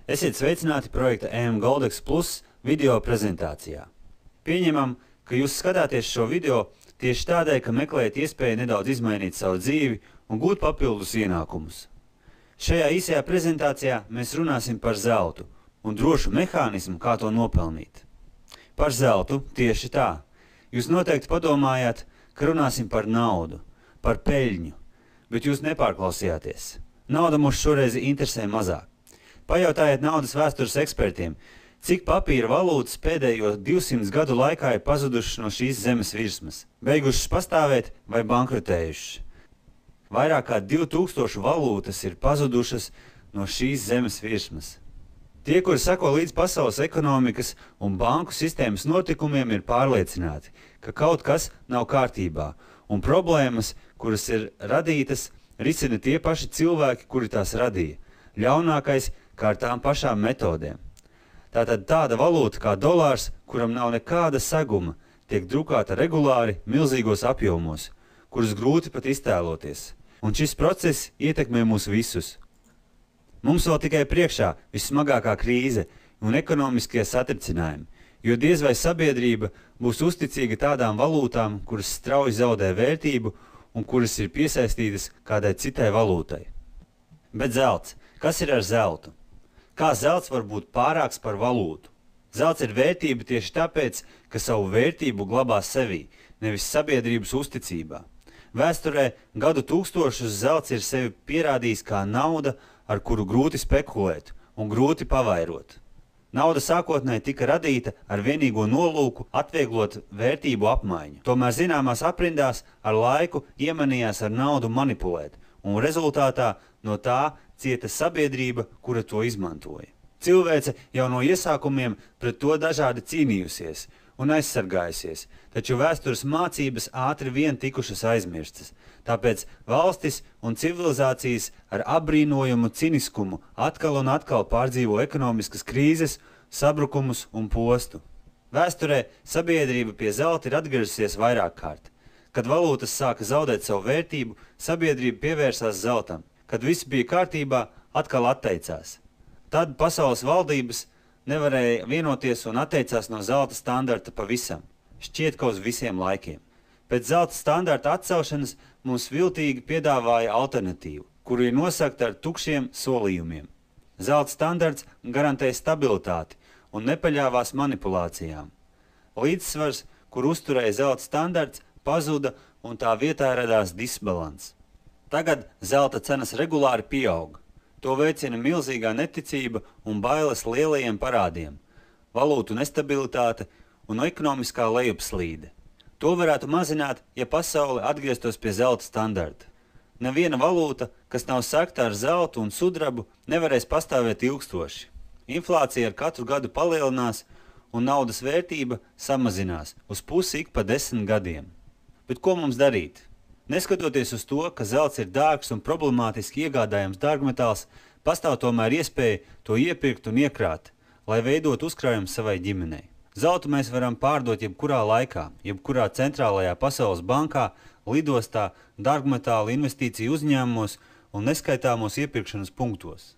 Esiet sveicināti projekta EM Goldex Plus video prezentācijā. Pieņemam, ka jūs skatāties šo video tieši tādēļ, ka meklējat iespēju nedaudz izmainīt savu dzīvi un gūt papildus ienākumus. Šajā īsajā prezentācijā mēs runāsim par zeltu un drošu mehānismu, kā to nopelnīt. Par zeltu tieši tā. Jūs noteikti padomājāt, ka runāsim par naudu, par peļņu, bet jūs nepārklausījāties. Nauda mūs šoreiz interesē mazāk. Pajautājiet naudas vēstures ekspertiem, cik papīra valūtas pēdējo 200 gadu laikā ir pazudušas no šīs zemes virsmas, beigušas pastāvēt vai bankrotējušas. Vairāk kā 2000 valūtas ir pazudušas no šīs zemes virsmas. Tie, kuri sako līdz pasaules ekonomikas un banku sistēmas notikumiem, ir pārliecināti, ka kaut kas nav kārtībā, un problēmas, kuras ir radītas, risina tie paši cilvēki, kuri tās radīja. Ļaunākais kā ar tām pašām metodēm. Tātad tāda valūta kā dolārs, kuram nav nekāda seguma, tiek drukāta regulāri milzīgos apjomos, kurus grūti pat iztēloties. Un šis process ietekmē mūs visus. Mums vēl tikai priekšā vissmagākā krīze un ekonomiskie satricinājumi, jo diez vai sabiedrība būs uzticīga tādām valūtām, kuras strauji zaudē vērtību un kuras ir piesaistītas kādai citai valūtai. Bet zelts. Kas ir ar zeltu? Kā zelts var būt pārāks par valūtu? Zelts ir vērtība tieši tāpēc, ka savu vērtību glabā sevī, nevis sabiedrības uzticībā. Vēsturē gadu tūkstošus zelts ir sevi pierādījis kā nauda, ar kuru grūti spekulēt un grūti pavairot. Nauda sākotnēji tika radīta ar vienīgo nolūku atvieglot vērtību apmaiņu. Tomēr zināmās aprindās ar laiku iemanījās ar naudu manipulēt, un rezultātā no tā cieta sabiedrība, kura to izmantoja. Cilvēce jau no iesākumiem pret to dažādi cīnījusies un aizsargājusies, taču vēstures mācības ātri vien tikušas aizmirstas. Tāpēc valstis un civilizācijas ar apbrīnojumu ciniskumu atkal un atkal pārdzīvo ekonomiskas krīzes, sabrukumus un postu. Vēsturē sabiedrība pie zelta ir atgriezusies vairāk kārt. Kad valūtas sāka zaudēt savu vērtību, sabiedrība pievērsās zeltam. Kad viss bija kārtībā, atkal atteicās. Tad pasaules valdības nevarēja vienoties un atteicās no zelta standarta pavisam. Šķiet, ka uz visiem laikiem. Pēc zelta standarta atcelšanas mums viltīgi piedāvāja alternatīvu, kuru ir nosakta ar tukšiem solījumiem. Zelta standarts garantēja stabilitāti un nepaļāvās manipulācijām. Līdzsvars, kur uzturēja zelta standarts, pazuda un tā vietā radās disbalans. Tagad zelta cenas regulāri pieaug. To veicina milzīgā neticība un bailes lielajiem parādiem, valūtu nestabilitāte un ekonomiskā lejupslīde. To varētu mazināt, ja pasaule atgrieztos pie zelta standarta. Neviena valūta, kas nav sekta ar zeltu un sudrabu, nevarēs pastāvēt ilgstoši. Inflācija ar katru gadu palielinās un naudas vērtība samazinās uz pusi ik pa 10 gadiem. Bet ko mums darīt? Neskatoties uz to, ka zelts ir dārgs un problemātiski iegādājams dārgmetāls, pastāv tomēr iespēja to iepirkt un iekrāt, lai veidot uzkrājumu savai ģimenei. Zeltu mēs varam pārdot jebkurā laikā, jebkurā centrālajā pasaules bankā, lidostā, dārgmetāla investīciju uzņēmumos un neskaitāmos iepirkšanas punktos.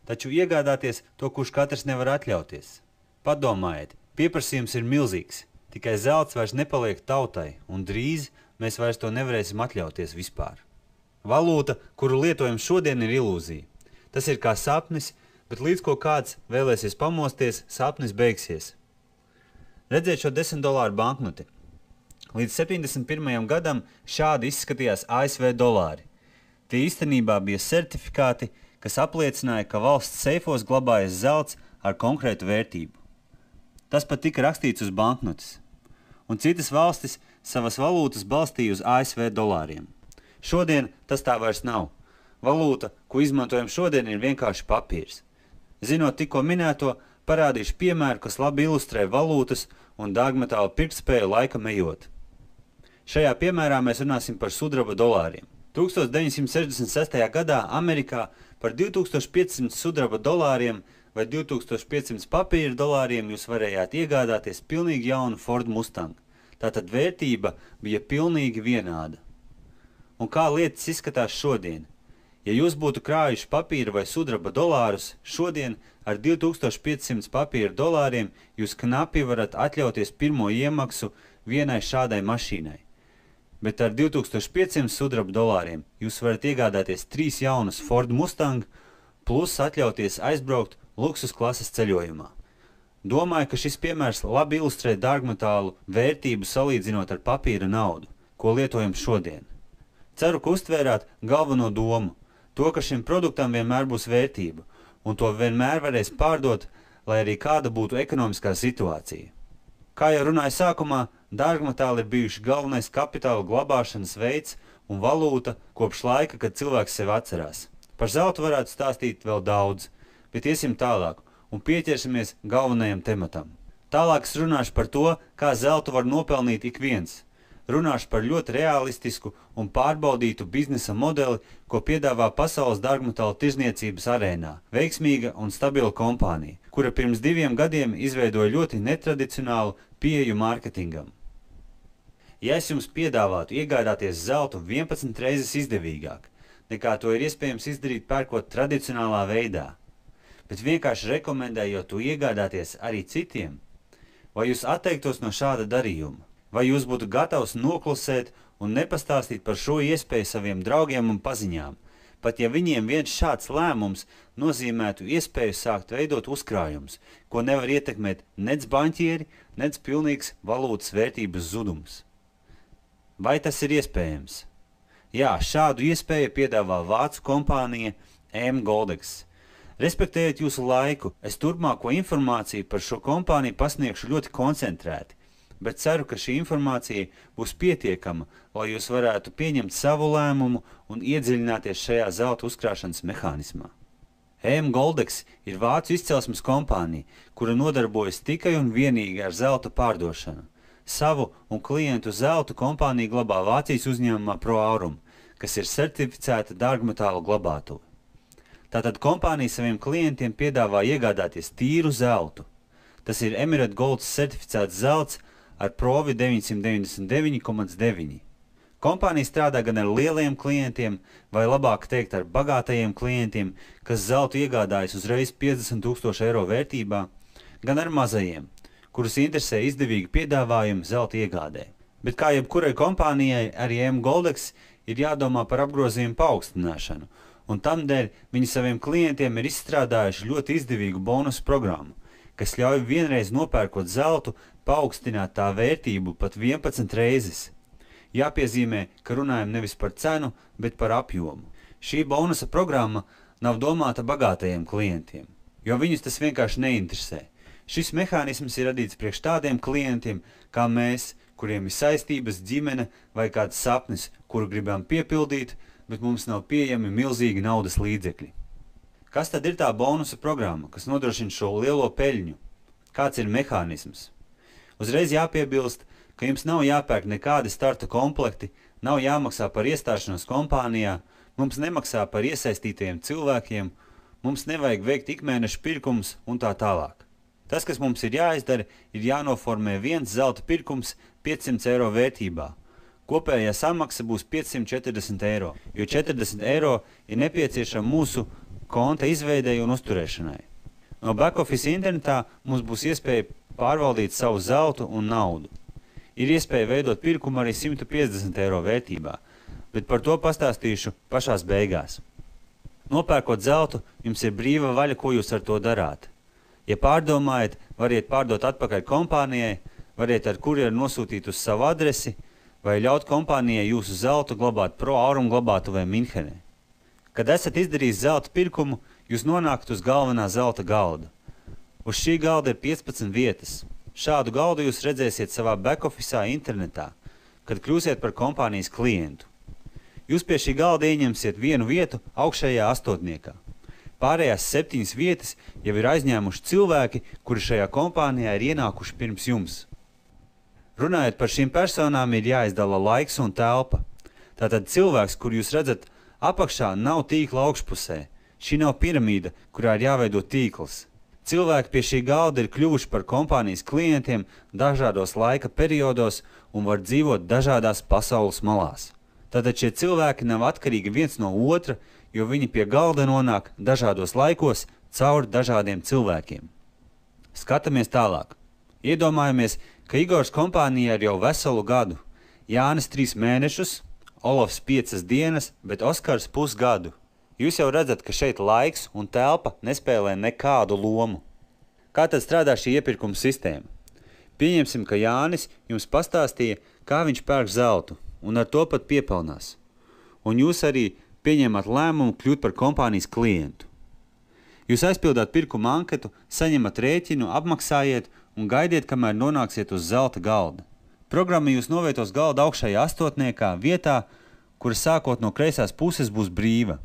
Taču iegādāties to, kurš katrs nevar atļauties. Padomājiet, pieprasījums ir milzīgs, tikai zelts vairs nepaliek tautai un drīz mēs vairs to nevarēsim atļauties vispār. Valūta, kuru lietojam šodien, ir ilūzija. Tas ir kā sapnis, bet līdz ko kāds vēlēsies pamosties, sapnis beigsies. Redziet šo $10 banknoti. Līdz 71. gadam šādi izskatījās ASV dolāri. Tie īstenībā bija certifikāti, kas apliecināja, ka valsts seifos glabājas zelts ar konkrētu vērtību. Tas pat tika rakstīts uz banknotes. Un citas valstis savas valūtas balstīja uz ASV dolāriem. Šodien tas tā vairs nav. Valūta, ko izmantojam šodien, ir vienkārši papīrs. Zinot tikko minēto, parādīšu piemēru, kas labi ilustrē valūtas un dārgmetāla pirktspēju laikam ejot. Šajā piemērā mēs runāsim par sudraba dolāriem. 1966. gadā Amerikā par 2500 sudraba dolāriem vai 2500 papīra dolāriem jūs varējāt iegādāties pilnīgi jaunu Ford Mustang. Tātad vērtība bija pilnīgi vienāda. Un kā lietas izskatās šodien? Ja jūs būtu krājuši papīra vai sudraba dolārus, šodien ar 2500 papīra dolāriem jūs knapi varat atļauties pirmo iemaksu vienai šādai mašīnai. Bet ar 2500 sudraba dolāriem jūs varat iegādāties 3 jaunus Ford Mustang, plus atļauties aizbraukt luksus klases ceļojumā. Domāju, ka šis piemērs labi ilustrē dārgmetālu vērtību salīdzinot ar papīra naudu, ko lietojam šodien. Ceru, ka uztvērāt galveno domu, to, ka šim produktam vienmēr būs vērtība, un to vienmēr varēs pārdot, lai arī kāda būtu ekonomiskā situācija. Kā jau runāju sākumā, dārgmetāli ir bijuši galvenais kapitāla glabāšanas veids un valūta kopš laika, kad cilvēks sevi atcerās. Par zeltu varētu stāstīt vēl daudz, bet iesim tālāk un pieķersimies galvenajam tematam. Tālāk es runāšu par to, kā zeltu var nopelnīt ik viens. Runāšu par ļoti realistisku un pārbaudītu biznesa modeli, ko piedāvā pasaules dārgmetālu tirzniecības arēnā. Veiksmīga un stabila kompānija, kura pirms 2 gadiem izveidoja ļoti netradicionālu pieeju mārketingam. Ja es jums piedāvātu iegādāties zeltu 11 reizes izdevīgāk, nekā to ir iespējams izdarīt pērkot tradicionālā veidā, bet vienkārši rekomendējot to iegādāties arī citiem, vai jūs atteiktos no šāda darījuma? Vai jūs būtu gatavs noklusēt un nepastāstīt par šo iespēju saviem draugiem un paziņām, pat ja viņiem viens šāds lēmums nozīmētu iespēju sākt veidot uzkrājumus, ko nevar ietekmēt nec baņķieri, nec pilnīgs valūtas vērtības zudums? Vai tas ir iespējams? Jā, šādu iespēju piedāvā vācu kompānija M-Goldex. Respektējot jūsu laiku, es turpmāko informāciju par šo kompāniju pasniegšu ļoti koncentrēti, bet ceru, ka šī informācija būs pietiekama, lai jūs varētu pieņemt savu lēmumu un iedziļināties šajā zelta uzkrāšanas mehānismā. M-Goldex ir vācu izcelsmes kompānija, kura nodarbojas tikai un vienīgi ar zelta pārdošanu. Savu un klientu zeltu kompānija glabā Vācijas uzņēmumā ProAurum, kas ir certificēta dārgmetālu glabātuve. Tātad kompānija saviem klientiem piedāvā iegādāties tīru zeltu. Tas ir Emirate Gold certificēts zelts ar provi 999,9. Kompānija strādā gan ar lieliem klientiem, vai labāk teikt ar bagātajiem klientiem, kas zeltu iegādājas uzreiz 50 000 eiro vērtībā, gan ar mazajiem, kurus interesē izdevīgi piedāvājumi zelta iegādē. Bet kā jebkurai kompānijai, arī M-Goldex ir jādomā par apgrozījumu paaugstināšanu, un tamdēļ viņi saviem klientiem ir izstrādājuši ļoti izdevīgu bonusu programmu, kas ļauj vienreiz nopērkot zeltu paaugstināt tā vērtību pat 11 reizes. Jāpiezīmē, ka runājam nevis par cenu, bet par apjomu. Šī bonusa programma nav domāta bagātajiem klientiem, jo viņus tas vienkārši neinteresē. Šis mehānisms ir radīts priekš tādiem klientiem, kā mēs, kuriem ir saistības, ģimene vai kāds sapnis, kuru gribam piepildīt, bet mums nav pieejami milzīgi naudas līdzekļi. Kas tad ir tā bonusa programma, kas nodrošina šo lielo peļņu? Kāds ir mehānisms? Uzreiz jāpiebilst, ka jums nav jāpērk nekādi starta komplekti, nav jāmaksā par iestāšanos kompānijā, mums nemaksā par iesaistītajiem cilvēkiem, mums nevajag veikt ikmēneša pirkums un tā tālāk. Tas, kas mums ir jāizdara, ir jānoformē viens zelta pirkums 500 eiro vērtībā. Kopējā samaksa būs 540 eiro, jo 40 eiro ir nepieciešama mūsu konta izveidei un uzturēšanai. No back-office internetā mums būs iespēja pārvaldīt savu zeltu un naudu. Ir iespēja veidot pirkumu arī 150 eiro vērtībā, bet par to pastāstīšu pašās beigās. Nopērkot zeltu, jums ir brīva vaļa, ko jūs ar to darāt. Ja pārdomājat, variet pārdot atpakaļ kompānijai, variet ar kurjeru nosūtīt uz savu adresi, vai ļaut kompānijai jūsu zeltu glabāt ProAurum glabātuvē Minhenē. Kad esat izdarījis zelta pirkumu, jūs nonākat uz galvenā zelta galda. Uz šī galda ir 15 vietas. Šādu galdu jūs redzēsiet savā back-office'ā internetā, kad kļūsiet par kompānijas klientu. Jūs pie šī galda ieņemsiet vienu vietu augšējā astotniekā. Pārējās 7 vietas jau ir aizņēmuši cilvēki, kuri šajā kompānijā ir ienākuši pirms jums. Runājot par šīm personām, ir jāizdala laiks un telpa. Tātad cilvēks, kur jūs redzat apakšā, nav tīkla augšpusē. Šī nav piramīda, kurā ir jāveido tīkls. Cilvēki pie šī galda ir kļuvuši par kompānijas klientiem dažādos laika periodos un var dzīvot dažādās pasaules malās. Tātad šie cilvēki nav atkarīgi viens no otra, jo viņi pie galda nonāk dažādos laikos caur dažādiem cilvēkiem. Skatāmies tālāk. Iedomājamies, ka Igors kompānijā ir jau veselu gadu, Jānis 3 mēnešus, Olofs 5 dienas, bet Oskars pusgadu. Jūs jau redzat, ka šeit laiks un telpa nespēlē nekādu lomu. Kā tad strādā šī iepirkuma sistēma? Pieņemsim, ka Jānis jums pastāstīja, kā viņš pērk zeltu, un ar to pat piepelnās. Un jūs arī pieņemat lēmumu kļūt par kompānijas klientu. Jūs aizpildāt pirkuma anketu, saņemat rēķinu, apmaksājiet un gaidiet, kamēr nonāksiet uz zelta galda. Programma jūs novietos galda augšējā astotniekā vietā, kura sākot no kreisās puses būs brīva.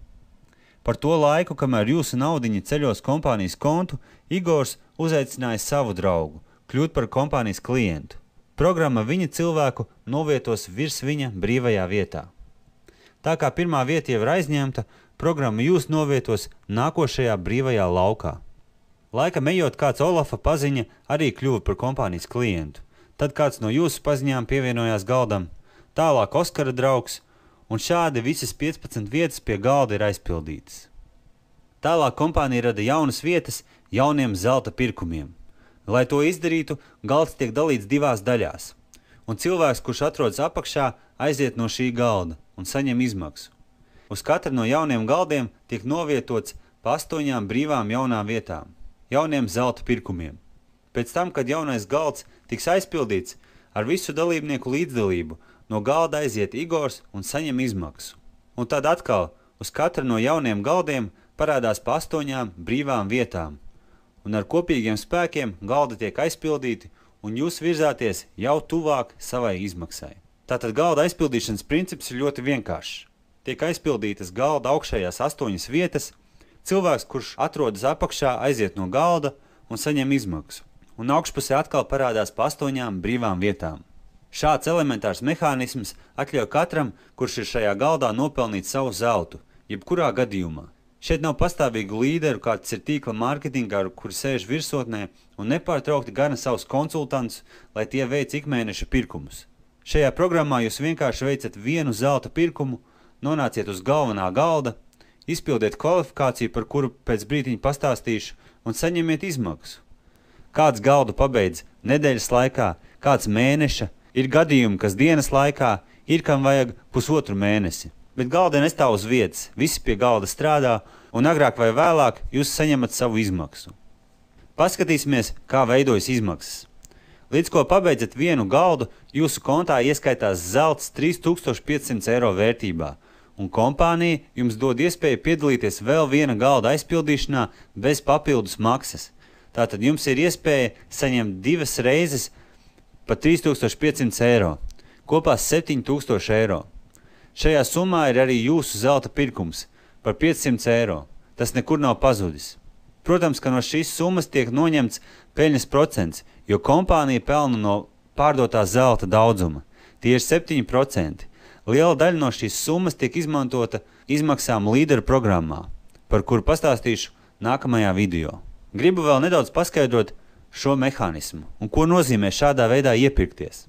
Par to laiku, kamēr jūsu naudiņa ceļos kompānijas kontu, Igors uzaicināja savu draugu, kļūt par kompānijas klientu. Programma viņa cilvēku novietos virs viņa brīvajā vietā. Tā kā pirmā vieta jau ir aizņemta, programma jūs novietos nākošajā brīvajā laukā. Laikam ejot kāds Olafa paziņa arī kļuva par kompānijas klientu. Tad kāds no jūsu paziņām pievienojās galdam, tālāk Oskara draugs, un šādi visas 15 vietas pie galda ir aizpildītas. Tālāk kompānija rada jaunas vietas jauniem zelta pirkumiem. Lai to izdarītu, galds tiek dalīts 2 daļās, un cilvēks, kurš atrodas apakšā, aiziet no šī galda un saņem izmaksu. Uz katru no jauniem galdiem tiek novietots pa 8 brīvām jaunām vietām, jauniem zelta pirkumiem. Pēc tam, kad jaunais galds tiks aizpildīts, ar visu dalībnieku līdzdalību no galda aiziet Igors un saņem izmaksu. Un tad atkal uz katru no jauniem galdiem parādās pa 8 brīvām vietām, un ar kopīgiem spēkiem galda tiek aizpildīti, un jūs virzāties jau tuvāk savai izmaksai. Tātad galda aizpildīšanas princips ir ļoti vienkāršs. Tiek aizpildītas galda augšējās 8 vietas, cilvēks, kurš atrodas apakšā, aiziet no galda un saņem izmaksu, un augšpusē atkal parādās pa 8 brīvām vietām. Šāds elementārs mehānisms atļauj katram, kurš ir šajā galdā, nopelnīt savu zeltu, jebkurā gadījumā. Šeit nav pastāvīgu līderu, kāds ir tīkla mārketingā, kuri sēž virsotnē un nepārtraukti gana savus konsultantus, lai tie veic ikmēneša pirkumus. Šajā programmā jūs vienkārši veicat vienu zelta pirkumu, nonāciet uz galvenā galda, izpildiet kvalifikāciju, par kuru pēc brītiņa pastāstīšu, un saņemiet izmaksu. Kāds galdu pabeidz nedēļas laikā, kāds mēneša, ir gadījumi, kas dienas laikā, ir kam vajag 1,5 mēnesi. Bet galda nestāv uz vietas, visi pie galda strādā, un agrāk vai vēlāk jūs saņemat savu izmaksu. Paskatīsimies, kā veidojas izmaksas. Līdz ko pabeidzat vienu galdu, jūsu kontā ieskaitās zelts 3500 eiro vērtībā, un kompānija jums dod iespēju piedalīties vēl viena galda aizpildīšanā bez papildus maksas. Tātad jums ir iespēja saņemt 2 reizes pa 3500 eiro, kopā 7000 eiro. Šajā summā ir arī jūsu zelta pirkums par 500 eiro. Tas nekur nav pazudis. Protams, ka no šīs summas tiek noņemts peļņas procents, jo kompānija pelna no pārdotā zelta daudzuma. Tie ir 7%. Liela daļa no šīs summas tiek izmantota izmaksām līderu programmā, par kuru pastāstīšu nākamajā video. Gribu vēl nedaudz paskaidrot šo mehānismu un ko nozīmē šādā veidā iepirkties.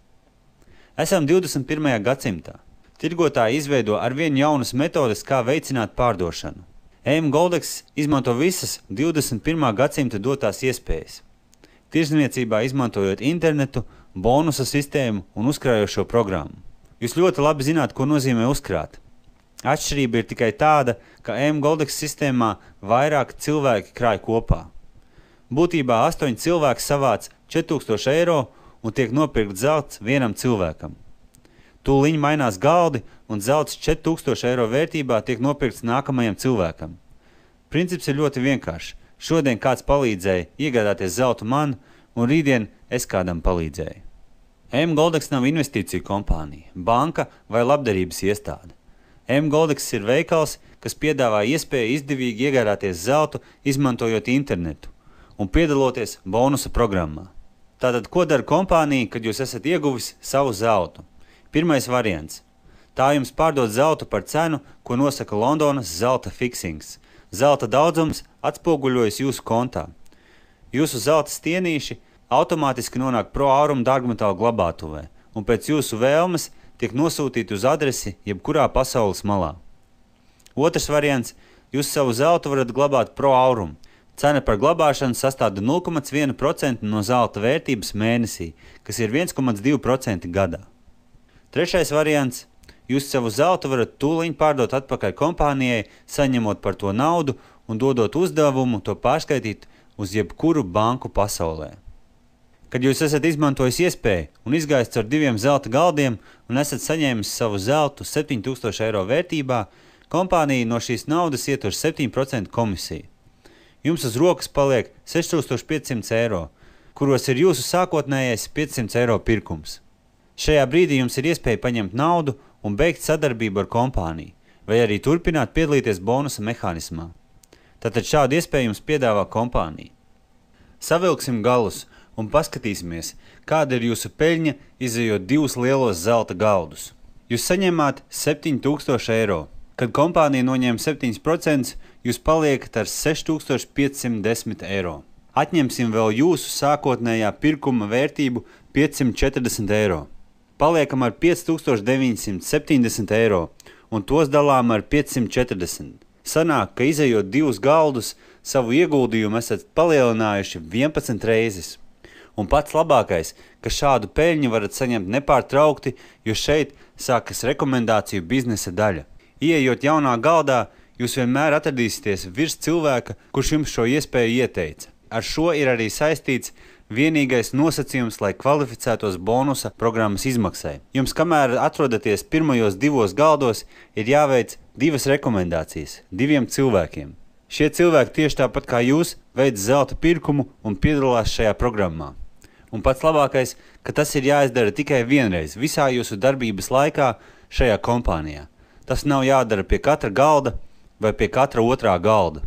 Esam 21. gadsimtā. Tirgotāji izveido arvien jaunas metodes, kā veicināt pārdošanu. EM Goldex izmanto visas 21. gadsimta dotās iespējas. Tirzniecībā izmantojot internetu, bonusa sistēmu un uzkrājošo programmu. Jūs ļoti labi zināt, ko nozīmē uzkrāt. Atšķirība ir tikai tāda, ka EM Goldex sistēmā vairāk cilvēki krāj kopā. Būtībā 8 cilvēki savāc 4000 eiro un tiek nopirkt zelts vienam cilvēkam. Tūliņ mainās galdi un zelts 4000 eiro vērtībā tiek nopirkts nākamajam cilvēkam. Princips ir ļoti vienkāršs. Šodien kāds palīdzēja iegādāties zeltu man, un rītdien es kādam palīdzēju. EM Goldex nav investīciju kompānija, banka vai labdarības iestāde. EM Goldex ir veikals, kas piedāvā iespēju izdevīgi iegādāties zeltu, izmantojot internetu un piedaloties bonusa programmā. Tātad, ko dara kompānija, kad jūs esat ieguvis savu zeltu? Pirmais variants. Tā jums pārdod zeltu par cenu, ko nosaka Londonas zelta fiksings. Zelta daudzums atspoguļojas jūsu kontā. Jūsu zelta stienīši automātiski nonāk pro ārumu dārgmetālu glabātuvē, un pēc jūsu vēlmes tiek nosūtīti uz adresi jebkurā pasaules malā. Otrs variants. jūs savu zeltu varat glabāt pro aurumu. Cena par glabāšanu sastāda 0,1% no zelta vērtības mēnesī, kas ir 1,2% gadā. Trešais variants. Jūs savu zeltu varat tūliņ pārdot atpakaļ kompānijai, saņemot par to naudu un dodot uzdevumu to pārskaitīt uz jebkuru banku pasaulē. Kad jūs esat izmantojis iespēju un izgājis caur 2 zelta galdiem un esat saņēmis savu zeltu 7000 eiro vērtībā, kompānija no šīs naudas ietur 7% komisiju. Jums uz rokas paliek 6500 eiro, kuros ir jūsu sākotnējais 500 eiro pirkums. Šajā brīdī jums ir iespēja paņemt naudu un beigt sadarbību ar kompāniju, vai arī turpināt piedalīties bonusa mehānismā. Tātad šādu iespēju jums piedāvā kompānija. Savilksim galus un paskatīsimies, kāda ir jūsu peļņa, izejot 2 lielos zelta galdus. Jūs saņemāt 7000 eiro. Kad kompānija noņem 7%, jūs paliekat ar 6510 eiro. Atņemsim vēl jūsu sākotnējā pirkuma vērtību 540 eiro. Paliekam ar 5970 eiro un tos dalām ar 540. Sanāk, ka izejot 2 galdus, savu ieguldījumu esat palielinājuši 11 reizes. Un pats labākais, ka šādu peļņu varat saņemt nepārtraukti, jo šeit sākas rekomendāciju biznesa daļa. Ieejot jaunā galdā, jūs vienmēr atradīsieties virs cilvēka, kurš jums šo iespēju ieteica. Ar šo ir arī saistīts vienīgais nosacījums, lai kvalificētos bonusa programmas izmaksai. Jums, kamēr atrodaties pirmajos 2 galdos, ir jāveic 2 rekomendācijas 2 cilvēkiem. Šie cilvēki tieši tāpat kā jūs veic zelta pirkumu un piedalās šajā programmā. Un pats labākais, ka tas ir jāizdara tikai vienreiz visā jūsu darbības laikā šajā kompānijā. Tas nav jādara pie katra galda vai pie katra otrā galda.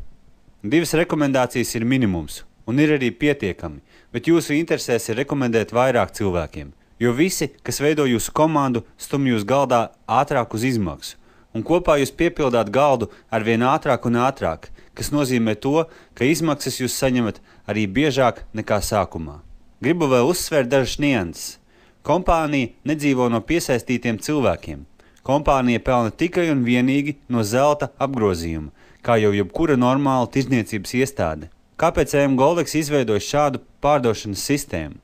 2 rekomendācijas ir minimums un ir arī pietiekami, bet jūsu interesēs ir rekomendēt vairāk cilvēkiem, jo visi, kas veido jūsu komandu, stumj jūs galdā ātrāk uz izmaksu. Un kopā jūs piepildāt galdu arvien ātrāk un ātrāk, kas nozīmē to, ka izmaksas jūs saņemat arī biežāk nekā sākumā. Gribu vēl uzsvērt dažas nianses. Kompānija nedzīvo no piesaistītiem cilvēkiem. Kompānija pelna tikai un vienīgi no zelta apgrozījuma, kā jau jebkura normāla tirdzniecības iestāde. Kāpēc Goldex izveidoja šādu pārdošanas sistēmu?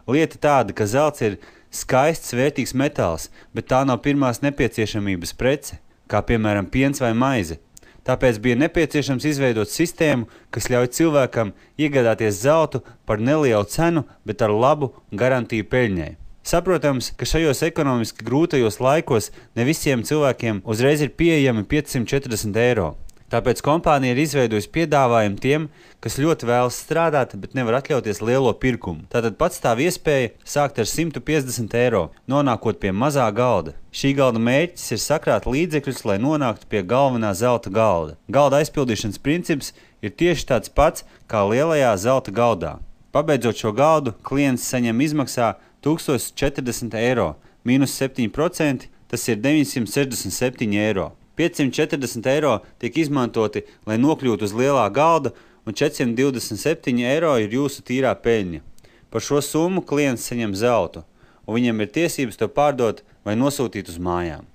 Lieta tāda, ka zelts ir skaists, vērtīgs metāls, bet tā nav pirmās nepieciešamības prece, kā piemēram piens vai maize. Tāpēc bija nepieciešams izveidot sistēmu, kas ļauj cilvēkam iegādāties zeltu par nelielu cenu, bet ar labu garantiju peļņai. Saprotams, ka šajos ekonomiski grūtajos laikos ne visiem cilvēkiem uzreiz ir pieejami 540 eiro. Tāpēc kompānija ir izveidojusi piedāvājumu tiem, kas ļoti vēlas strādāt, bet nevar atļauties lielo pirkumu. Tātad pastāv iespēja sākt ar 150 eiro, nonākot pie mazā galda. Šī galda mērķis ir sakrāt līdzekļus, lai nonāktu pie galvenā zelta galda. Galda aizpildīšanas princips ir tieši tāds pats kā lielajā zelta galdā. Pabeidzot šo galdu, klients saņem izmaksā 1040 eiro, mīnus 7%, tas ir 967 eiro. 540 eiro tiek izmantoti, lai nokļūtu uz lielā galda, un 427 eiro ir jūsu tīrā peļņa. Par šo summu klients saņem zeltu, un viņam ir tiesības to pārdot vai nosūtīt uz mājām.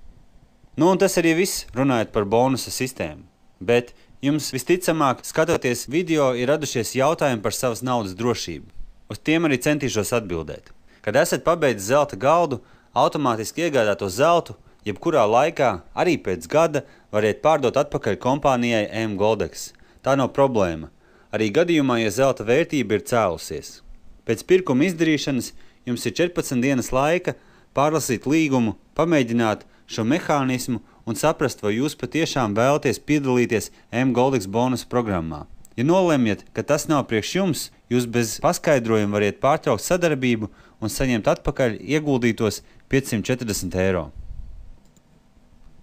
Nu, un tas arī viss, runājot par bonusa sistēmu. Bet jums visticamāk, skatoties video, ir radušies jautājumi par savas naudas drošību. Uz tiem arī centīšos atbildēt. Kad esat pabeidzis zelta galdu, automātiski iegādāto zeltu, jebkurā laikā, arī pēc gada, variet pārdot atpakaļ kompānijai Goldex. Tā nav problēma. Arī gadījumā, ja zelta vērtība ir cēlusies. Pēc pirkuma izdarīšanas jums ir 14 dienas laika pārlasīt līgumu, pamēģināt šo mehānismu un saprast, vai jūs patiešām vēlaties piedalīties Goldex bonus programmā. Ja nolemjat, ka tas nav priekš jums, jūs bez paskaidrojuma variet pārtraukt sadarbību un saņemt atpakaļ ieguldītos 540 eiro.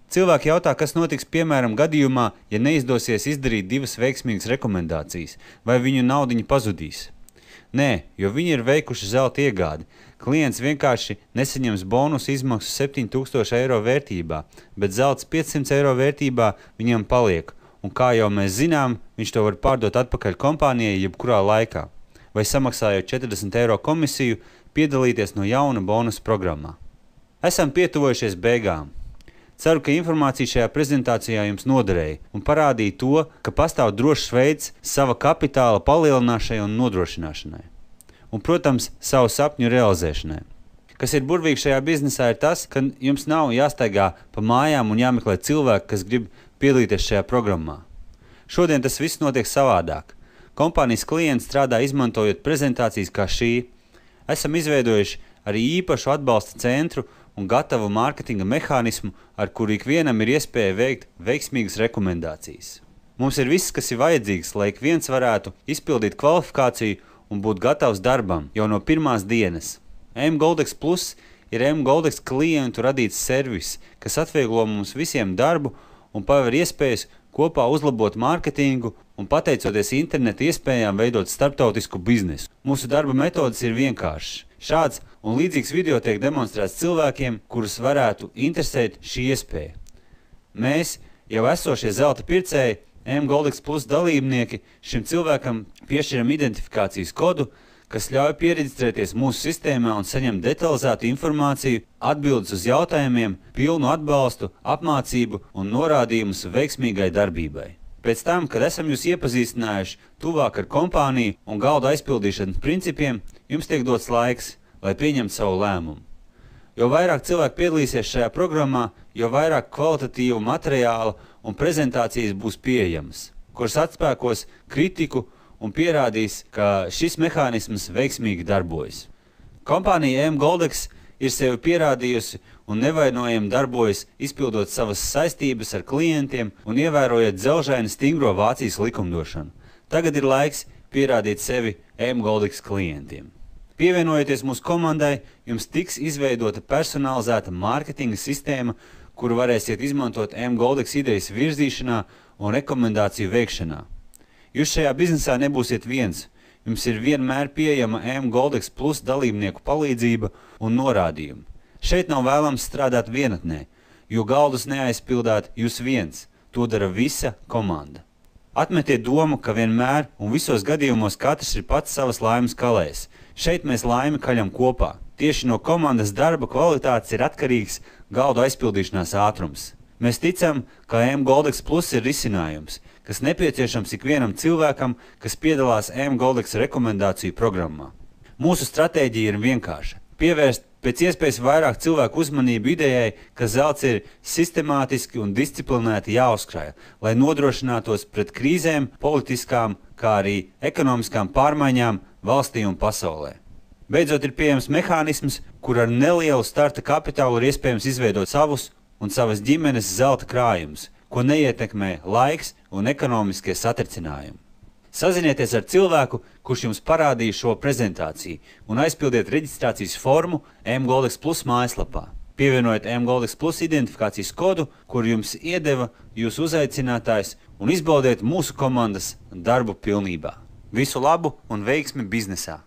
Cilvēki jautā, kas notiks piemēram gadījumā, ja neizdosies izdarīt 2 veiksmīgas rekomendācijas, vai viņu naudiņa pazudīs. Nē, jo viņi ir veikuši zelta iegādi. Klients vienkārši nesaņems bonusu izmaksu 7000 eiro vērtībā, bet zelts 500 eiro vērtībā viņam paliek, un kā jau mēs zinām, viņš to var pārdot atpakaļ kompānijai jebkurā laikā, vai samaksājot 40 eiro komisiju, piedalīties no jauna bonusa programmā. Esam pietuvojušies beigām. Ceru, ka informācija šajā prezentācijā jums noderēja un parādīja to, ka pastāv drošs veids sava kapitāla palielināšanai un nodrošināšanai. Un, protams, savu sapņu realizēšanai. Kas ir burvīgi šajā biznesā ir tas, ka jums nav jāstaigā pa mājām un jāmeklē cilvēki, kas grib piedalīties šajā programmā. Šodien tas viss notiek savādāk. Kompānijas klienti strādā izmantojot prezentācijas kā šī. Esam izveidojuši arī īpašu atbalsta centru un gatavu mārketinga mehānismu, ar kuru ikvienam ir iespēja veikt veiksmīgas rekomendācijas. Mums ir viss, kas ir vajadzīgs, lai ik viens varētu izpildīt kvalifikāciju un būt gatavs darbam jau no pirmās dienas. mGoldex Plus ir mGoldex klientu radīts servis, kas atvieglo mums visiem darbu un paver iespējas kopā uzlabot mārketingu un pateicoties interneta iespējām veidot starptautisku biznesu. Mūsu darba metodes ir vienkāršas. Šāds un līdzīgs video tiek demonstrēts cilvēkiem, kurus varētu interesēt šī iespēja. Mēs, jau esošie zelta pircēji, mGoldex Plus dalībnieki, šim cilvēkam piešķiram identifikācijas kodu, kas ļauj pieregistrēties mūsu sistēmā un saņemt detalizētu informāciju, atbildes uz jautājumiem, pilnu atbalstu, apmācību un norādījumus veiksmīgai darbībai. Pēc tam, kad esam jūs iepazīstinājuši tuvāk ar kompāniju un galda aizpildīšanas principiem, jums tiek dots laiks, lai pieņemtu savu lēmumu. Jo vairāk cilvēku piedalīsies šajā programmā, jo vairāk kvalitatīvu materiālu un prezentācijas būs pieejamas, kuras atspēkos kritiku un pierādīs, ka šis mehānisms veiksmīgi darbojas. Kompānija mGoldex ir sevi pierādījusi un nevainojami darbojas, izpildot savas saistības ar klientiem un ievērojot dzelžaini stingro Vācijas likumdošanu. Tagad ir laiks pierādīt sevi mGoldex klientiem. Pievienojoties mūsu komandai, jums tiks izveidota personalizēta mārketinga sistēma, kuru varēsiet izmantot mGoldex idejas virzīšanā un rekomendāciju veikšanā. Jūs šajā biznesā nebūsiet viens. Jums ir vienmēr pieejama mGoldex Plus dalībnieku palīdzība un norādījumi. Šeit nav vēlams strādāt vienatnē, jo galdus neaizpildāt jūs viens. To dara visa komanda. Atmetiet domu, ka vienmēr un visos gadījumos katrs ir pats savas laimes kalējs. Šeit mēs laimi kaļam kopā. Tieši no komandas darba kvalitātes ir atkarīgs galdu aizpildīšanās ātrums. Mēs ticam, ka mGoldex Plus ir risinājums, kas nepieciešams ikvienam cilvēkam, kas piedalās mGoldex rekomendāciju programmā. Mūsu stratēģija ir vienkārša – pievērst pēc iespējas vairāk cilvēku uzmanību idejai, ka zelts ir sistemātiski un disciplinēti jāuzkrāj, lai nodrošinātos pret krīzēm, politiskām, kā arī ekonomiskām pārmaiņām valstī un pasaulē. Beidzot ir pieejams mehānisms, kur ar nelielu starta kapitālu ir iespējams izveidot savus un savas ģimenes zelta krājumus, ko neietekmē laiks un ekonomiskie satricinājumi. Sazinieties ar cilvēku, kurš jums parādīja šo prezentāciju, un aizpildiet reģistrācijas formu mGoldex Plus mājaslapā. Pievienojiet mGoldex Plus identifikācijas kodu, kuru jums iedeva jūsu uzaicinātājs, un izbaudiet mūsu komandas darbu pilnībā. Visu labu un veiksmi biznesā!